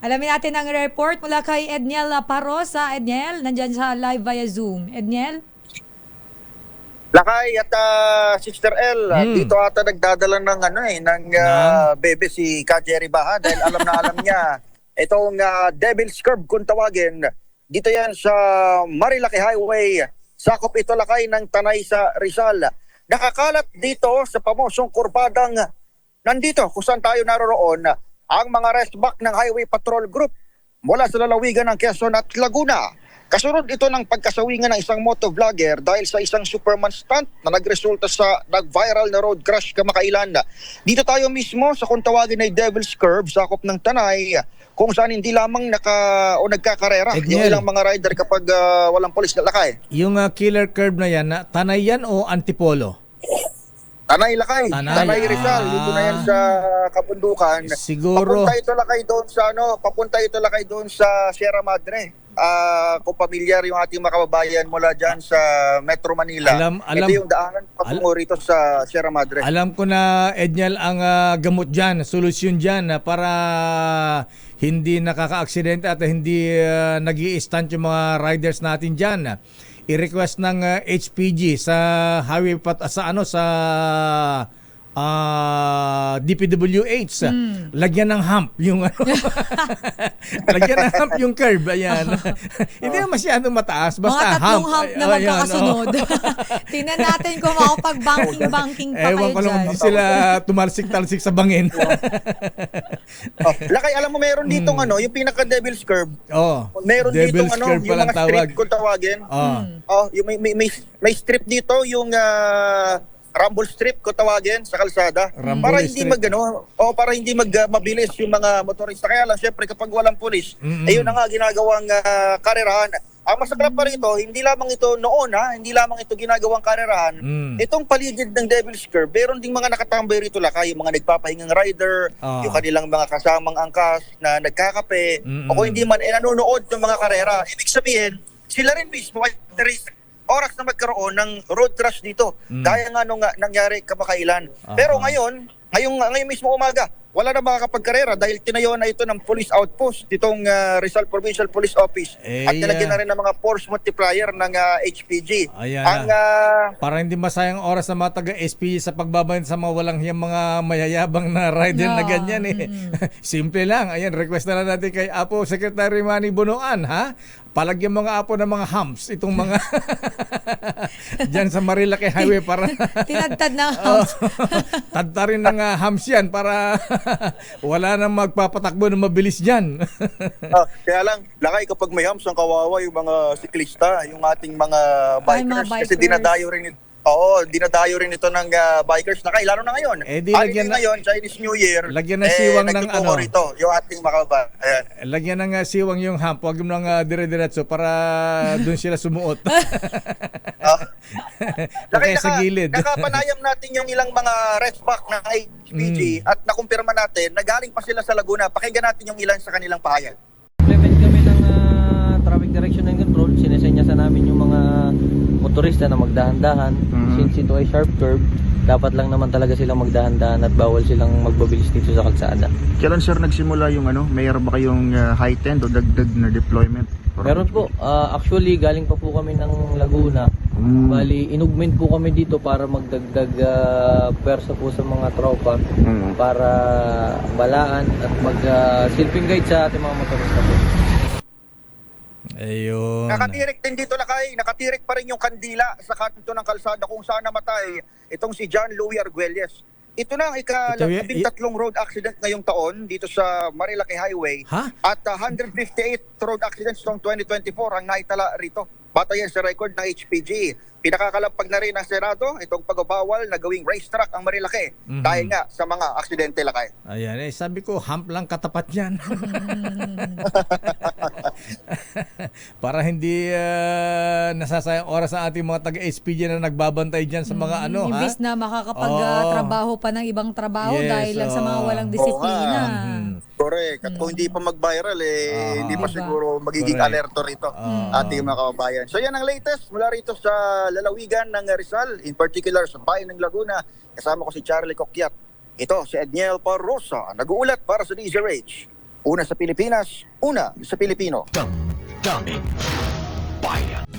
Alamin natin ang report mula kay Edniel Parosa. Edniel, nandyan sa live via Zoom. Edniel? Lakay at Sister L, dito ata nagdadala ng bebe si Ka Jerry Baha dahil alam na alam niya itong Devil's Curve kung tawagin. Dito yan sa Marilaki Highway. Sakop ito lakay ng Tanay sa Rizal. Nakakalat dito sa pamosong kurbadang nandito kung saan tayo naroroon ang mga restback ng Highway Patrol Group mula sa lalawigan ng Quezon at Laguna. Kasunod ito ng pagkasawingan ng isang motovlogger dahil sa isang Superman stunt na nagresulta sa nag-viral na road crash kamakailan. Dito tayo mismo sa kung tawagin ay Devil's Curve, sakop ng Tanay, kung saan hindi lamang nagkakarera yung ilang mga rider kapag walang polis na lakay. Yung killer curve na yan, Tanay yan o Antipolo? Tanay lakay, Tanay Rizal, dito na yan sa kabundukan. Siguro Papunta ito lakay doon sa Sierra Madre. Kung pamilyar yung ating mga kababayan mula dyan sa Metro Manila, ito yung daanan patungo rito sa Sierra Madre. Alam ko na, Edniel, ang gamot dyan, solusyon dyan para hindi nakaka-aksidente at hindi nag-i-stunt yung mga riders natin dyan. I-request ng HPG sa highway DPWH, lagyan ng hump yung lagyan ng hump yung curve, ayan. Hindi na masyadong mataas, basta mga tatlong hump na magkakasunod. Tingnan natin kung makapag-banking-banking pa Ewan kayo ko lang dyan. hindi sila tumalsik-talsik sa bangin. Lakay, alam mo meron ditong yung pinaka-Devil's Curve. Meron Devil's ditong Curve yung mga tawag. strip kung tawagin. Yung may strip dito, yung rumble strip kung tawagin sa kalsada. Para hindi para hindi mabilis yung mga motorista. Kaya lang syempre kapag walang pulis, ayun na nga ginagawang karerahan. Ang masaklap pa rito, hindi lamang ito noon hindi lamang ito ginagawang karerahan. Itong paligid ng Devil's Curve, meron ding mga nakatambay rito lakay, yung mga nagpapahingang rider, yung kanilang mga kasamang angkas na nagkakape, o kung hindi man nanonood ng mga karera. Ibig sabihin, sila rin mismo ay oras na magkaroon ng road crash dito. Gaya nga nung nangyari kamakailan. Pero ngayon mismo umaga, wala na makakapagkarera dahil tinayo na ito ng police outpost, itong Rizal Provincial Police Office. At nilagyan na rin ng mga force multiplier ng HPG. Para hindi masayang oras ng mga taga-SPG sa pagbabayad sa mga walang hiyang mga mayayabang na rider na ganyan Simple lang. Ayan, request na lang natin kay Apo Secretary Manny Bonoan, palagyan mga Apo ng mga humps itong mga dyan sa Marilaki Highway para tinadtad ng humps. Tadta rin ng humps yan para wala nang magpapatakbo ng mabilis dyan. Kaya lang, lakay kapag may humps ang kawawa yung mga siklista, yung ating mga bikers. Kasi dinadayo rin ito ng bikers na lalo na ngayon. Ngayon, Chinese New Year, lagyan ng siwang ng rito, yung ating mga lagyan ng siwang yung hump, huwag yung dire-diretso para doon sila sumuot. Okay, sa gilid. Nakapanayam natin yung ilang mga restback ng HPG at nakumpirma natin na galing pa sila sa Laguna. Pakinggan natin yung ilan sa kanilang pahayag. Implement kami ng traffic direction and control. Sinesenyasan namin yung mga motorista na magdahan-dahan. Since ito ay sharp curve, dapat lang naman talaga silang magdahan-dahan at bawal silang magbabilis dito sa kalsada. Kailan sir nagsimula yung mayroon ba kayong heightened o dagdag na deployment? Meron po, actually galing pa po kami ng Laguna. Bali, inugment po kami dito para magdagdag pwersa po sa mga tropa para balaan at mag-silping guide sa ating mga motorista po. Ayun. Nakatirik din dito nakatirik pa rin yung kandila sa kanto ng kalsada kung saan namatay itong si John Louis Arguelles. Ito na ang ika-13 road accident ngayong taon dito sa Marilaki Highway. At 158 road accidents noong 2024 ang naitala rito. Batayan sa record ng HPG. Pinakakalampag na rin ng Senado itong pagbabawal na gawing racetrack ang Marilaki dahil nga sa mga aksidente lakay. Ayan, sabi ko, hump lang katapat yan. Para hindi nasasayang oras ang ating mga taga-SPG na nagbabantay dyan sa mga Imbis na makakapag-trabaho pa ng ibang trabaho dahil lang sa mga walang disiplina. Correct. At kung hindi pa mag-viral, hindi pa siguro magiging alerto rito ating mga kababayan. So yan ang latest mula rito sa lalawigan ng Rizal, in particular sa bayan ng Laguna. Kasama ko si Charlie Coquiat. Ito si Edniel Parosa, nag-uulat para sa DZRH. Una sa Pilipinas, una sa Pilipino. Damdamin Bayan.